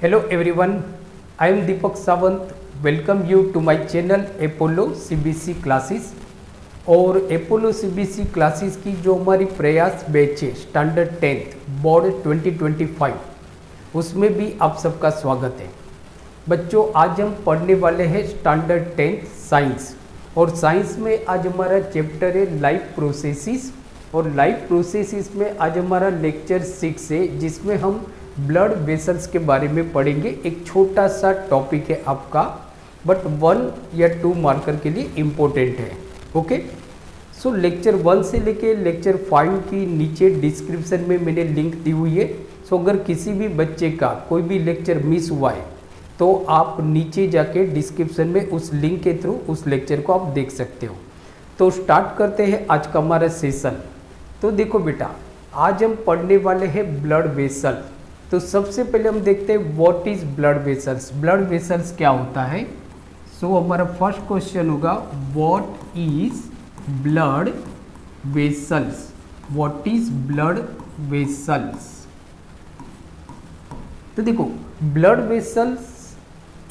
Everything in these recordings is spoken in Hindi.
Hello everyone, I am Deepak Sawant. Welcome you to my channel Apollo CBC classes. और Apollo CBC क्लासेस की जो हमारी प्रयास बैच है स्टैंडर्ड 10th बोर्ड 2025, उसमें भी आप सबका स्वागत है। बच्चों, आज हम पढ़ने वाले हैं स्टैंडर्ड 10th साइंस। और साइंस में आज हमारा चैप्टर है लाइफ प्रोसेसेस। और लाइफ प्रोसेसेस में आज हमारा लेक्चर 6 है, जिसमें हम ब्लड वेसल्स के बारे में पढ़ेंगे। एक छोटा सा टॉपिक है आपका, बट 1 या 2 मार्कर के लिए इम्पोर्टेंट है। ओके, सो लेक्चर 1 से लेके लेक्चर 5 की नीचे डिस्क्रिप्शन में मैंने लिंक दी हुई है। सो अगर किसी भी बच्चे का कोई भी लेक्चर मिस हुआ है तो आप नीचे जाके डिस्क्रिप्शन में उस लिंक के थ्रू उस लेक्चर को आप देख सकते हो। तो स्टार्ट करते हैं आज का हमारा सेशन। तो देखो बेटा, आज हम पढ़ने वाले हैं ब्लड वेसल। तो सबसे पहले हम देखते हैं what is blood vessels. Blood vessels क्या होता है? सो हमारा फर्स्ट क्वेश्चन होगा what is blood vessels. What is blood vessels. तो देखो, ब्लड वेसल्स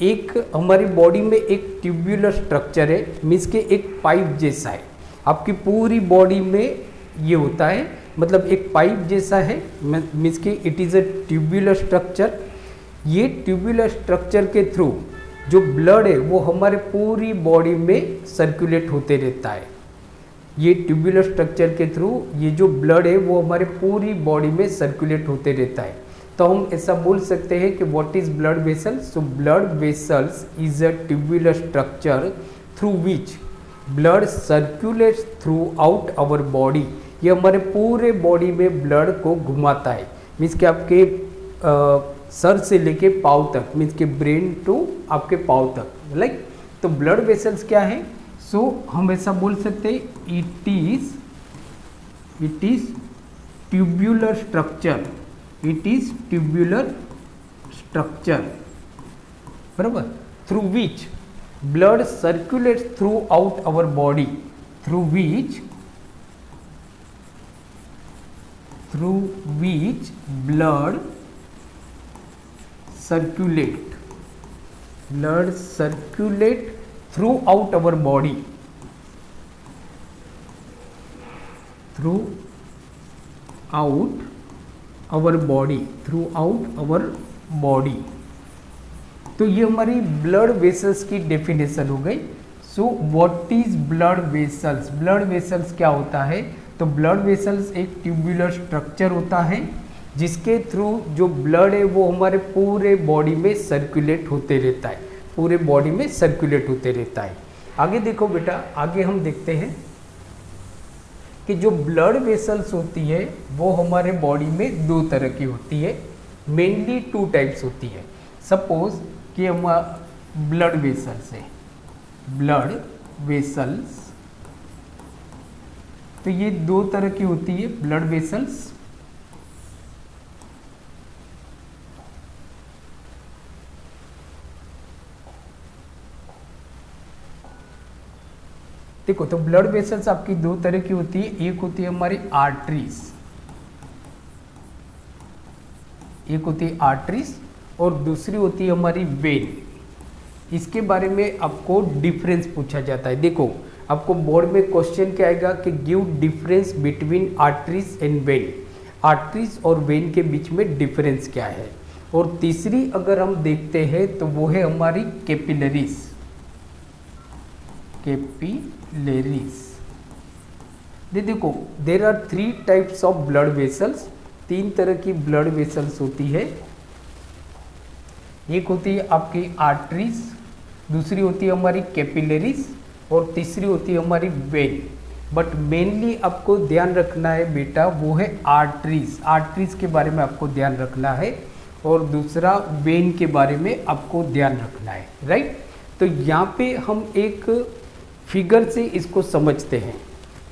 एक हमारी बॉडी में एक ट्यूब्यूलर स्ट्रक्चर है, मीन्स के एक पाइप जैसा है। आपकी पूरी बॉडी में ये होता है, मतलब एक पाइप जैसा है, मीन्स के it is a tubular structure. ये ट्यूब्यूलर स्ट्रक्चर के थ्रू जो ब्लड है वो हमारे पूरी बॉडी में सर्कुलेट होते रहता है। ये ट्यूब्यूलर स्ट्रक्चर के थ्रू ये जो ब्लड है वो हमारे पूरी बॉडी में सर्कुलेट होते रहता है। तो हम ऐसा बोल सकते हैं कि what is blood vessels. So blood vessels is a tubular structure through which blood circulates throughout our body. ये हमारे पूरे बॉडी में ब्लड को घुमाता है, मीन्स कि आपके सर से लेके पाँव तक, मीन्स के ब्रेन टू आपके पाँव तक, लाइक। तो ब्लड वेसल्स क्या है? सो हम ऐसा बोल सकते हैं it is tubular structure. It is tubular structure, बराबर, through which blood circulates throughout our body, through which blood circulate throughout our body, तो ये हमारी ब्लड वेसल्स की डेफिनेशन हो गई। So what is blood vessels. Blood vessels क्या होता है? तो ब्लड वेसल्स एक ट्यूब्यूलर स्ट्रक्चर होता है जिसके थ्रू जो ब्लड है वो हमारे पूरे बॉडी में सर्कुलेट होते रहता है, पूरे बॉडी में सर्कुलेट होते रहता है। आगे देखो बेटा, आगे हम देखते हैं कि जो ब्लड वेसल्स होती है वो हमारे बॉडी में 2 तरह की होती है, मेनली 2 टाइप्स होती है। सपोज कि हम ब्लड वेसल्स है, ब्लड वेसल्स, तो ये 2 तरह की होती है ब्लड वेसल्स। देखो, तो ब्लड वेसल्स आपकी 2 तरह की होती है। एक होती है हमारी आर्टरीज, एक होती है आर्टरीज, और दूसरी होती है हमारी वेन। इसके बारे में आपको डिफरेंस पूछा जाता है। देखो, आपको बोर्ड में क्वेश्चन क्या आएगा कि give difference between arteries and when. Arteries और वेन के बीच में डिफरेंस क्या है। और तीसरी अगर हम देखते हैं तो वो है हमारी कैपिलरीज। कैपिलरीज, देखो, there are 3 types of blood vessels. 3 तरह की ब्लड वेसल्स होती है। एक होती है आपकी आर्टरीज, दूसरी होती है हमारी कैपिलरीज, और तीसरी होती है हमारी वेन। बट मेनली आपको ध्यान रखना है बेटा, वो है आर्टरीज। आर्टरीज के बारे में आपको ध्यान रखना है, और दूसरा वेन के बारे में आपको ध्यान रखना है, राइट। तो यहाँ पे हम एक फिगर से इसको समझते हैं।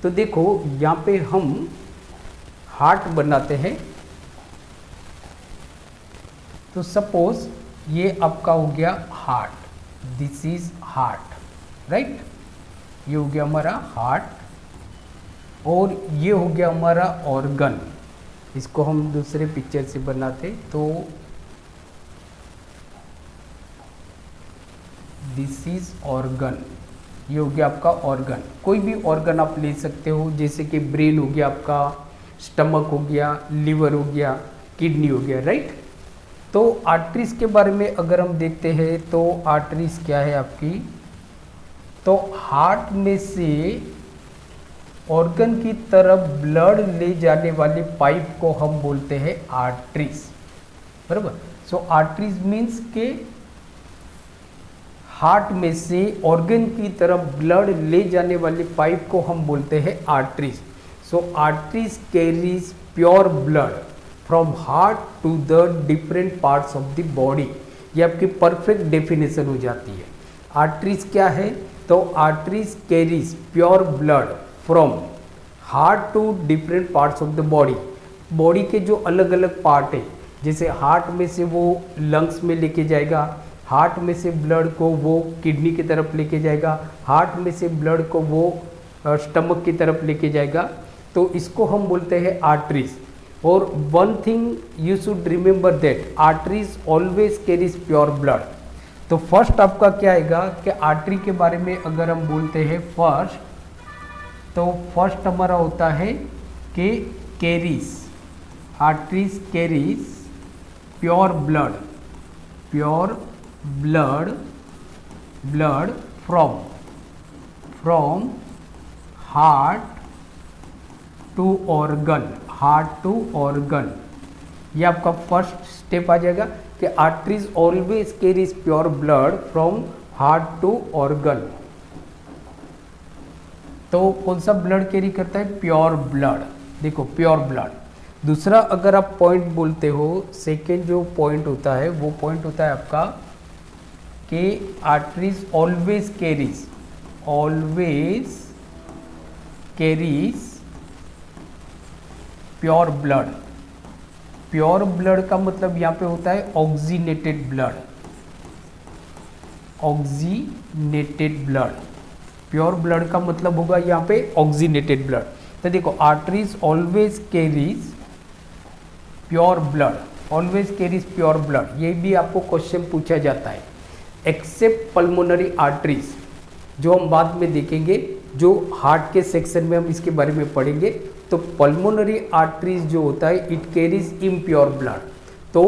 तो देखो, यहाँ पे हम हार्ट बनाते हैं। तो सपोज ये आपका हो गया heart, this is heart, right. ये हो गया हमारा हार्ट, और ये हो गया हमारा ऑर्गन। इसको हम दूसरे पिक्चर से बनाते तो दिस इज ऑर्गन, ये हो गया आपका ऑर्गन। कोई भी ऑर्गन आप ले सकते हो, जैसे कि ब्रेन हो गया आपका, स्टमक हो गया, लिवर हो गया, किडनी हो गया, राइट। तो आर्टरीज के बारे में अगर हम देखते हैं तो आर्टरीज क्या है आपकी, तो हार्ट में से ऑर्गन की तरफ ब्लड ले जाने वाली पाइप को हम बोलते हैं आर्टरीज, बराबर। सो आर्टरीज मीन्स के हार्ट में से ऑर्गन की तरफ ब्लड ले जाने वाली पाइप को हम बोलते हैं arteries. So arteries carries pure blood from heart to the different parts of the body. ये आपकी परफेक्ट डेफिनेशन हो जाती है। आर्टरीज क्या है, तो arteries carries pure blood from heart to different parts of the body. Body के जो अलग अलग पार्ट है, जैसे हार्ट में से वो लंग्स में लेके जाएगा, हार्ट में से ब्लड को वो किडनी की तरफ लेके जाएगा, हार्ट में से ब्लड को वो स्टमक की तरफ लेके जाएगा, तो इसको हम बोलते हैं आर्टरीज। और one thing you should remember that arteries always carries pure blood. तो फर्स्ट आपका क्या आएगा कि आर्टरी के बारे में अगर हम बोलते हैं फर्स्ट, तो फर्स्ट हमारा होता है कि carries, arteries carries pure blood, pure blood, blood from heart to organ, heart to organ. ये आपका फर्स्ट स्टेप आ जाएगा कि arteries always carries pure blood from heart to organ. तो कौन सा ब्लड कैरी करता है, प्योर ब्लड, देखो प्योर ब्लड। दूसरा अगर आप पॉइंट बोलते हो, सेकेंड जो पॉइंट होता है वो पॉइंट होता है आपका कि arteries always carries, always carries pure blood. Pure blood का मतलब यहाँ पे होता है oxygenated blood, oxygenated blood. Pure blood का मतलब होगा यहाँ पे ऑक्सीनेटेड ब्लड। तो देखो arteries always carries pure blood, always carries pure blood, ये भी आपको क्वेश्चन पूछा जाता है। एक्सेप्ट पल्मोनरी आर्टरीज, जो हम बाद में देखेंगे, जो हार्ट के सेक्शन में हम इसके बारे में पढ़ेंगे। तो पल्मोनरी आर्टरीज जो होता है इट कैरीज इम्प्योर ब्लड। तो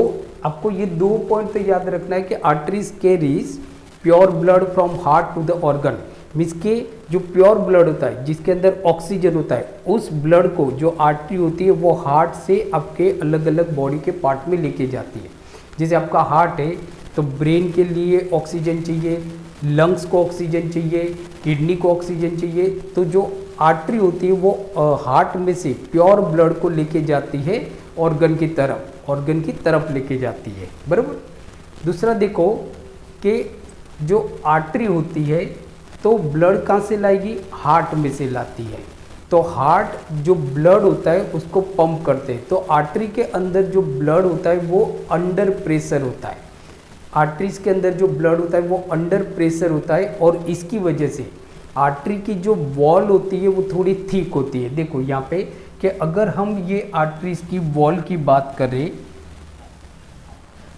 आपको ये दो पॉइंट तो याद रखना है कि arteries carries pure blood from heart to the organ, means के जो प्योर ब्लड होता है जिसके अंदर ऑक्सीजन होता है, उस ब्लड को जो आर्टरी होती है वो हार्ट से आपके अलग अलग बॉडी के पार्ट में लेके जाती है। जैसे आपका हार्ट है तो ब्रेन के लिए ऑक्सीजन चाहिए, लंग्स को ऑक्सीजन चाहिए, किडनी को ऑक्सीजन चाहिए। तो जो आर्टरी होती है वो हार्ट में से प्योर ब्लड को लेके जाती है ऑर्गन की तरफ, ऑर्गन की तरफ लेके जाती है, बराबर। दूसरा देखो कि जो आर्टरी होती है तो ब्लड कहाँ से लाएगी, हार्ट में से लाती है। तो हार्ट जो ब्लड होता है उसको पंप करते हैं। तो आर्टरी के अंदर जो ब्लड होता है वो अंडर प्रेशर होता है, आर्टरीज के अंदर जो ब्लड होता है वो अंडर प्रेशर होता है, और इसकी वजह से आर्टरी की जो वॉल होती है वो थोड़ी थिक होती है। देखो यहाँ पे कि अगर हम ये आर्टरीज की वॉल की बात करें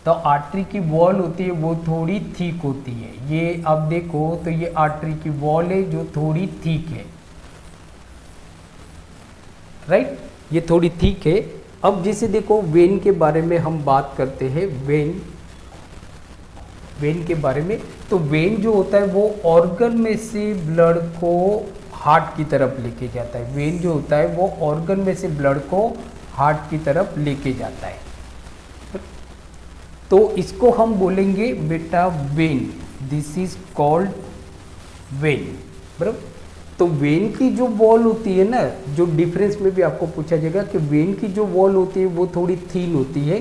तो आर्टरी की वॉल होती है वो थोड़ी थिक होती है। ये आप देखो तो ये आर्टरी की वॉल है जो थोड़ी थिक है, राइट, ये थोड़ी थिक है। अब जैसे देखो वेन के बारे में हम बात करते हैं, वेन के बारे में, तो वेन जो होता है वो ऑर्गन में से ब्लड को हार्ट की तरफ लेके जाता है। वेन जो होता है वो ऑर्गन में से ब्लड को हार्ट की तरफ लेके जाता है। तो इसको हम बोलेंगे बेटा when, this is called when, बराबर। तो वेन की जो वॉल होती है ना, जो डिफरेंस में भी आपको पूछा जाएगा कि वेन की जो वॉल होती है वो थोड़ी थीन होती है,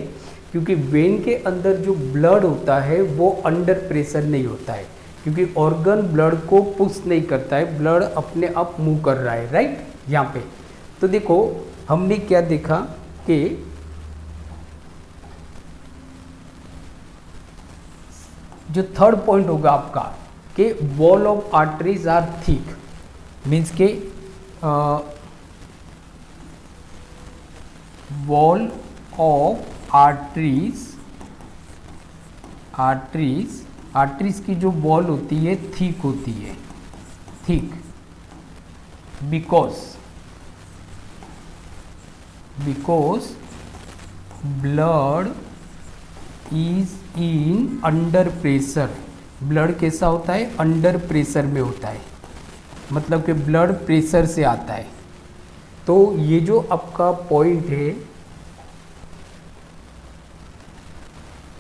क्योंकि वेन के अंदर जो ब्लड होता है वो अंडर प्रेशर नहीं होता है, क्योंकि ऑर्गन ब्लड को पुश नहीं करता है, ब्लड अपने आप मूव कर रहा है, राइट। यहाँ पे तो देखो हमने क्या देखा कि जो थर्ड पॉइंट होगा आपका कि wall of arteries are thick, means के वॉल ऑफ आर्टरीज आर्टरीज की जो वॉल होती है थिक होती है, thick, because blood is in under pressure. Blood कैसा होता है? अंडर प्रेशर में होता है, मतलब कि ब्लड प्रेशर से आता है। तो ये जो आपका पॉइंट है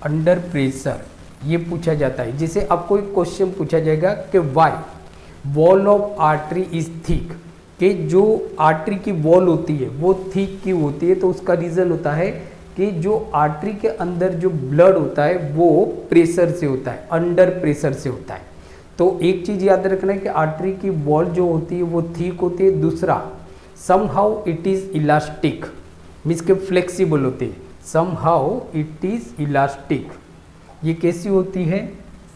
अंडर प्रेशर, ये पूछा जाता है। जैसे आपको एक क्वेश्चन पूछा जाएगा कि why wall of artery is thick, कि जो आर्टरी की वॉल होती है वो थिक क्यों होती है? तो उसका रीज़न होता है कि जो आर्टरी के अंदर जो ब्लड होता है वो प्रेशर से होता है, अंडर प्रेशर से होता है। तो एक चीज़ याद रखना है कि आर्टरी की वॉल जो होती है वो थिक होती है। दूसरा, somehow it is elastic, means के फ्लेक्सिबल होती है। समहाउ इट इज़ इलास्टिक, ये कैसी होती है?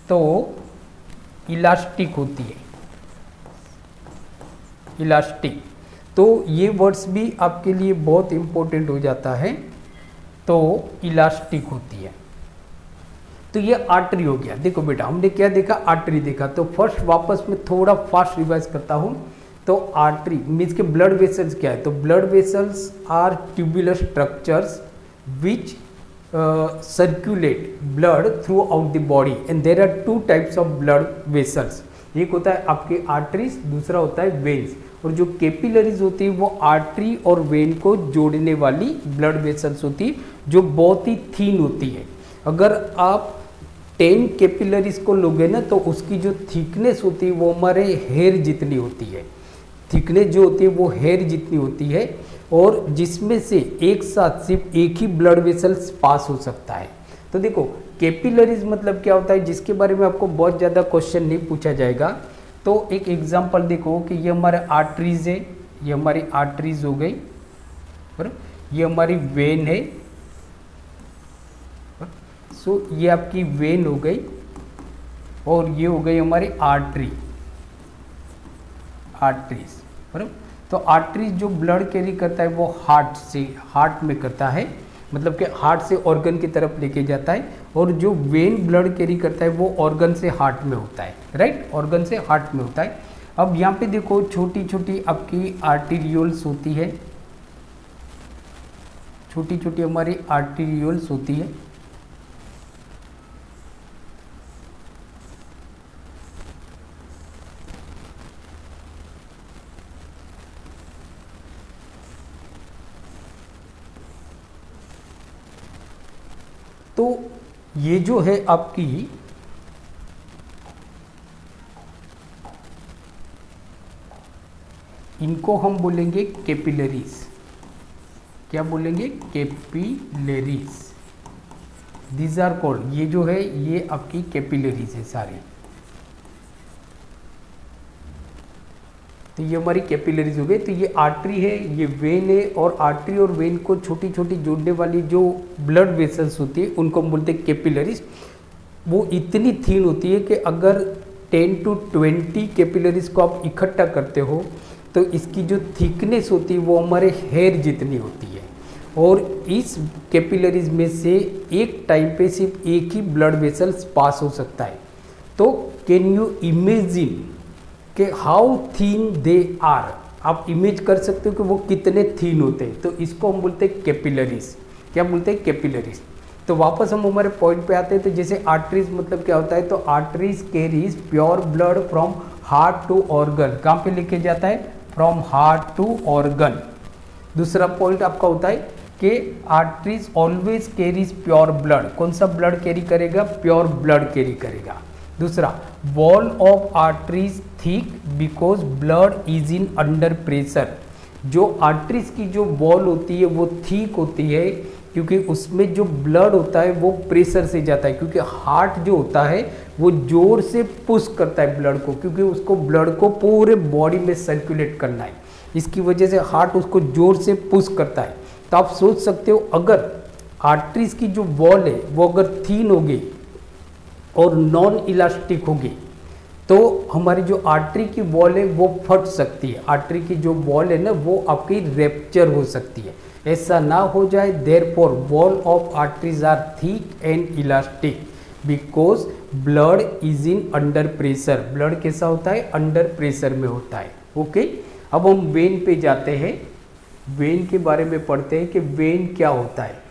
तो इलास्टिक होती है, इलास्टिक। तो ये वर्ड्स भी आपके लिए बहुत इंपॉर्टेंट हो जाता है। तो इलास्टिक होती है। तो ये आर्टरी हो गया। देखो बेटा, हमने क्या देखा? आर्टरी देखा। तो फर्स्ट वापस में थोड़ा फास्ट रिवाइज करता हूँ। तो आर्टरी मीन्स के ब्लड वेसल्स क्या है? तो blood vessels are tubular structures which circulate blood throughout the body, and there are two types of blood vessels. एक होता है आपके आर्टरीज, दूसरा होता है वेन्स। और जो कैपिलरीज होती है वो आर्टरी और वेन को जोड़ने वाली ब्लड वेसल्स होती है, जो बहुत ही थीन होती है। अगर आप 10 कैपिलरीज को लोगे ना तो उसकी जो थिकनेस होती है वो हमारे हेयर जितनी होती है। थिकनेस जो होती है वो हेयर जितनी होती है, और जिसमें से एक साथ सिर्फ एक ही ब्लड वेसल्स पास हो सकता है। तो देखो, कैपिलरीज मतलब क्या होता है, जिसके बारे में आपको बहुत ज़्यादा क्वेश्चन नहीं पूछा जाएगा। तो एक एग्जांपल देखो कि ये हमारे आर्टरीज है, ये हमारी आर्टरीज हो गई, और ये हमारी वेन है। सो ये आपकी वेन हो गई, और ये हो गई हमारी आर्टरी, आर्टरीज। बराबर। तो आर्टरीज जो ब्लड कैरी करता है वो हार्ट से, हार्ट में करता है, मतलब कि हार्ट से ऑर्गन की तरफ लेके जाता है। और जो वेन ब्लड कैरी करता है वो ऑर्गन से हार्ट में होता है, राइट, ऑर्गन से हार्ट में होता है। अब यहाँ पे देखो छोटी छोटी आपकी आर्टीरियोल्स होती है, छोटी छोटी हमारी आर्टीरियोल्स होती है। तो ये जो है आपकी इनको हम बोलेंगे कैपिलरीज। क्या बोलेंगे? कैपिलरीज। दीज आर कॉल्ड, ये जो है ये आपकी कैपिलरीज है सारी। तो ये हमारी कैपिलरीज हो गई। तो ये आर्टरी है, ये वेन है, और आर्टरी और वेन को छोटी छोटी जोड़ने वाली जो ब्लड वेसल्स होती है उनको हम बोलते हैं कैपिलरीज। वो इतनी थीन होती है कि अगर 10 to 20 कैपिलरीज को आप इकट्ठा करते हो तो इसकी जो थिकनेस होती है वो हमारे हेयर जितनी होती है। और इस कैपिलरीज में से एक टाइम पे सिर्फ एक ही ब्लड वेसल्स पास हो सकता है। तो कैन यू इमेजिन कि हाउ थीन दे आर? आप इमेज कर सकते हो कि वो कितने थीन होते हैं। तो इसको हम बोलते हैं कैपिलरीज। क्या बोलते हैं? कैपिलरीज। तो वापस हम हमारे पॉइंट पे आते हैं। तो जैसे आर्टरीज मतलब क्या होता है? तो arteries carries pure blood from heart to organ. कहाँ पे लेके जाता है? From heart to organ. दूसरा पॉइंट आपका होता है कि arteries always carries pure blood. कौन सा ब्लड कैरी करेगा? प्योर ब्लड कैरी करेगा। दूसरा, wall of arteries thick because blood is in under pressure. जो आर्टरीज की जो वॉल होती है वो थिक होती है क्योंकि उसमें जो ब्लड होता है वो प्रेशर से जाता है, क्योंकि हार्ट जो होता है वो जोर से पुश करता है ब्लड को, क्योंकि उसको ब्लड को पूरे बॉडी में सर्कुलेट करना है। इसकी वजह से हार्ट उसको जोर से पुश करता है। तो आप सोच सकते हो अगर आर्टरीज की जो वॉल है वो अगर थीन होगी और नॉन इलास्टिक होगी तो हमारी जो आर्टरी की वॉल है वो फट सकती है। आर्टरी की जो वॉल है ना वो आपकी रेप्चर हो सकती है। ऐसा ना हो जाए, therefore wall of arteries are thick and elastic because blood is in under pressure. Blood कैसा होता है? अंडर प्रेशर में होता है। ओके, अब हम वेन पे जाते हैं, वेन के बारे में पढ़ते हैं कि वेन क्या होता है।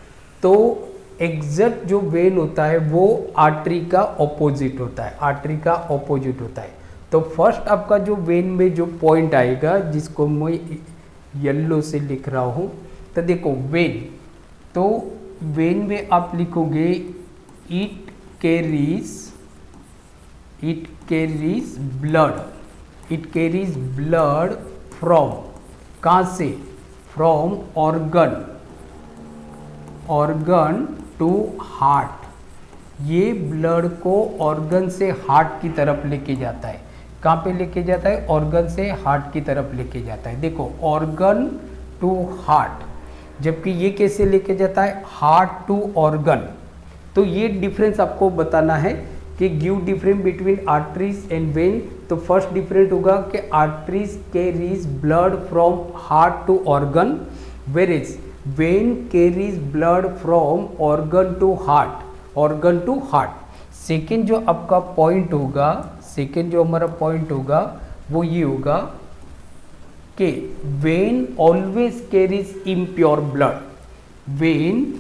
तो एग्जैक्ट जो वेन होता है वो आर्टरी का ऑपोजिट होता है, आर्टरी का ऑपोजिट होता है। तो फर्स्ट आपका जो वेन में जो पॉइंट आएगा, जिसको मैं येलो से लिख रहा हूँ, तो देखो वेन, तो वेन में आप लिखोगे इट कैरीज ब्लड फ्रॉम, कहाँ से? From organ to heart. ये ब्लड को ऑर्गन से हार्ट की तरफ लेके जाता है। कहाँ पे लेके जाता है? ऑर्गन से हार्ट की तरफ लेके जाता है। देखो, ऑर्गन टू हार्ट, जबकि ये कैसे लेके जाता है? Heart to organ. तो ये डिफरेंस आपको बताना है कि give difference between arteries and vein. तो फर्स्ट डिफरेंस होगा कि arteries carries blood from heart to organ, whereas vein carries blood from organ to heart. Second जो आपका पॉइंट होगा, सेकेंड जो हमारा पॉइंट होगा वो ये होगा कि when always carries impure blood, when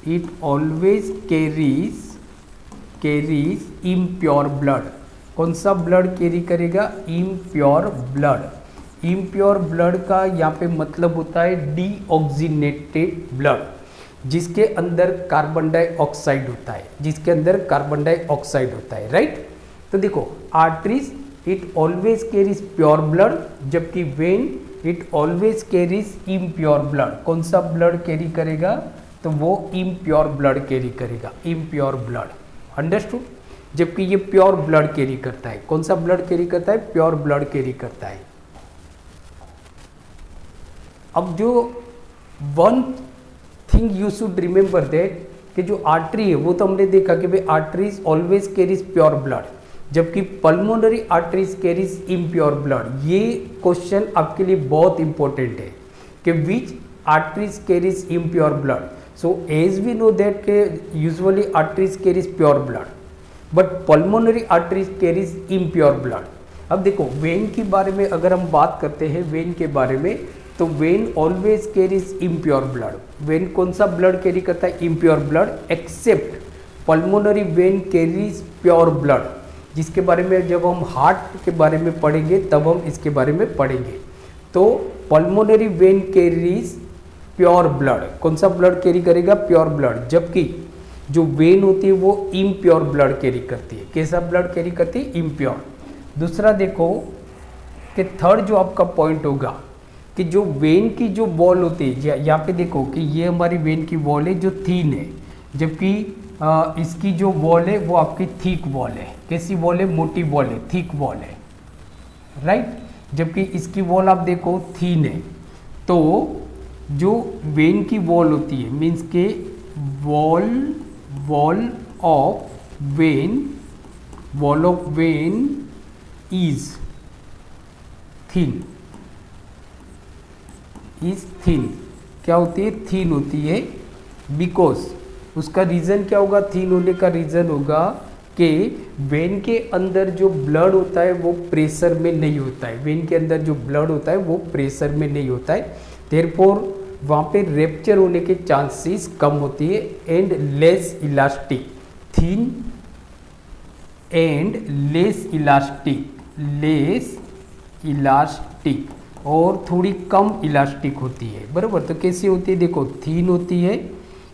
it always carries impure blood. कौन सा ब्लड कैरी करेगा? Impure blood. इम्प्योर ब्लड का यहाँ पे मतलब होता है डीऑक्सीनेटेड ब्लड, जिसके अंदर कार्बन डाइऑक्साइड होता है, जिसके अंदर कार्बन डाइऑक्साइड होता है, राइट। तो देखो, arteries it always carries pure blood, जबकि vein it always carries impure blood. कौन सा ब्लड कैरी करेगा? तो वो इम्प्योर ब्लड कैरी करेगा, इम्प्योर ब्लड, अंडरस्टूड। जबकि ये प्योर ब्लड कैरी करता है। कौन सा ब्लड कैरी करता है? प्योर ब्लड कैरी करता है। अब जो one thing you should remember that, कि जो आर्टरी है वो तो हमने देखा कि भाई arteries always carries pure blood, जबकि pulmonary arteries carries impure blood. ये क्वेश्चन आपके लिए बहुत इंपॉर्टेंट है कि which arteries carries impure blood. So as we know that के usually arteries carries pure blood, but pulmonary arteries carries impure blood. अब देखो, वेन के बारे में अगर हम बात करते हैं, वेन के बारे में, तो when always carries impure blood. When कौन सा ब्लड कैरी करता है? Impure blood, accept pulmonary vein carries pure blood, जिसके बारे में जब हम हार्ट के बारे में पढ़ेंगे तब हम इसके बारे में पढ़ेंगे। तो pulmonary vein carries pure blood, कौन सा ब्लड कैरी करेगा? प्योर ब्लड, जबकि जो वेन होती है वो इम्प्योर ब्लड कैरी करती है। कैसा ब्लड कैरी करती है? इम्प्योर। दूसरा देखो कि थर्ड जो आपका पॉइंट होगा कि जो वेन की जो वॉल होती है, यहाँ पे देखो कि ये हमारी वेन की वॉल है जो थीन है, जबकि इसकी जो वॉल है वो आपकी थिक वॉल है। कैसी वॉल है? मोटी वॉल है, थिक वॉल है, राइट। जबकि इसकी वॉल आप देखो थीन है। तो जो वेन की वॉल होती है, मीन्स के wall of when is thin. क्या होती है? थीन होती है। बिकॉज उसका रीज़न क्या होगा? थीन होने का रीज़न होगा कि वेन के अंदर जो ब्लड होता है वो प्रेशर में नहीं होता है। वेन के अंदर जो ब्लड होता है वो प्रेशर में नहीं होता है, देयरफॉर वहाँ पे रेप्चर होने के चांसेस कम होती है। And less elastic, thin and less elastic और थोड़ी कम इलास्टिक होती है, बराबर। तो कैसी होती है? देखो, थीन होती है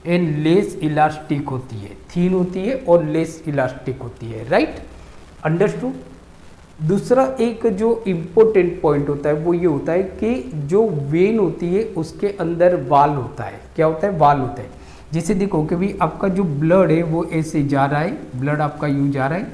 एंड लेस इलास्टिक होती है, थीन होती है और लेस इलास्टिक होती है, राइट, अंडरस्टूड। दूसरा एक जो इम्पोर्टेंट पॉइंट होता है वो ये होता है कि जो वेन होती है उसके अंदर वाल होता है। क्या होता है? वाल होता है। जैसे देखो कि भाई आपका जो ब्लड है वो ऐसे जा रहा है, ब्लड आपका यूँ जा रहा है,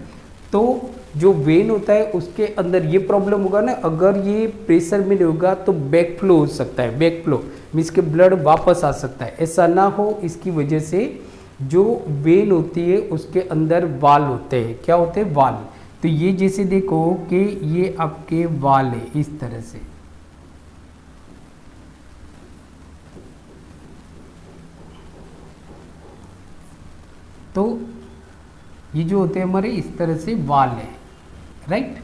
तो जो वेन होता है उसके अंदर ये प्रॉब्लम होगा ना, अगर ये प्रेशर में नहीं होगा तो बैक फ्लो हो सकता है। बैक फ्लो मीन्स के ब्लड वापस आ सकता है। ऐसा ना हो इसकी वजह से जो वेन होती है उसके अंदर वाल होते हैं। क्या होते हैं? वाल। तो ये जैसे देखो कि ये आपके वाल है इस तरह से, तो ये जो होते हैं हमारे इस तरह से वाल है, राइट।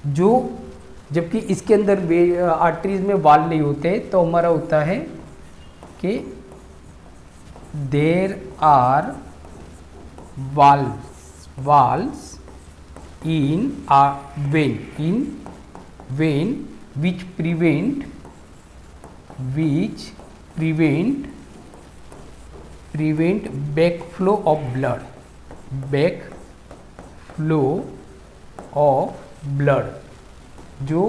जो जबकि इसके अंदर आर्टरीज में वाल नहीं होते, तो हमारा होता है कि there are valves in a vein which prevent backflow of blood, जो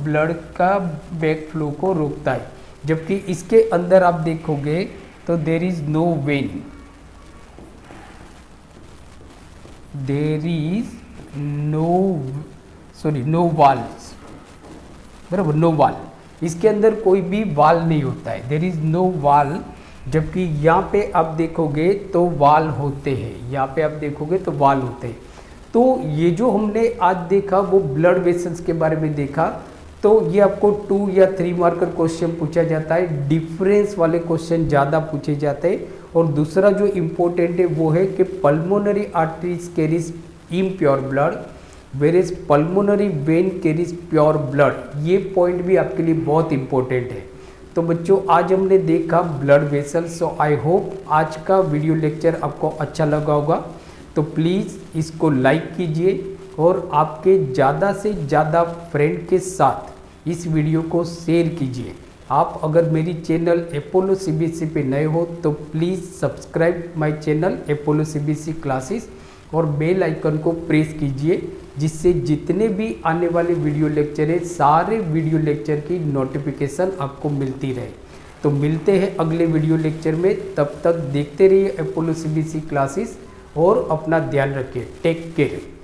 ब्लड का बैकफ्लो को रोकता है। जबकि इसके अंदर आप देखोगे तो there is no vein, there is no valves, बराबर, नो वाल। इसके अंदर कोई भी वाल नहीं होता है, देर इज नो वाल। जबकि यहाँ पे आप देखोगे तो वाल होते हैं, यहाँ पे आप देखोगे तो वाल होते हैं। तो ये जो हमने आज देखा वो ब्लड वेसल्स के बारे में देखा। तो ये आपको 2 या 3 मार्कर क्वेश्चन पूछा जाता है, डिफरेंस वाले क्वेश्चन ज़्यादा पूछे जाते हैं। और दूसरा जो इम्पोर्टेंट है वो है कि pulmonary arteries carries impure blood whereas pulmonary vein carries pure blood. ये पॉइंट भी आपके लिए बहुत इंपॉर्टेंट है। तो बच्चों आज हमने देखा blood vessels. So I hope आज का वीडियो लेक्चर आपको अच्छा लगा होगा। तो प्लीज़ इसको लाइक कीजिए और आपके ज़्यादा से ज़्यादा फ्रेंड के साथ इस वीडियो को शेयर कीजिए। आप अगर मेरी चैनल अपोलो सीबीएसई पे नए हो तो please subscribe my channel Apollo CBSE classes और बेल आइकन को प्रेस कीजिए, जिससे जितने भी आने वाले वीडियो लेक्चर है सारे वीडियो लेक्चर की नोटिफिकेशन आपको मिलती रहे। तो मिलते हैं अगले वीडियो लेक्चर में, तब तक देखते रहिए अपोलो सीबीएसई क्लासेस और अपना ध्यान रखिए। Take care.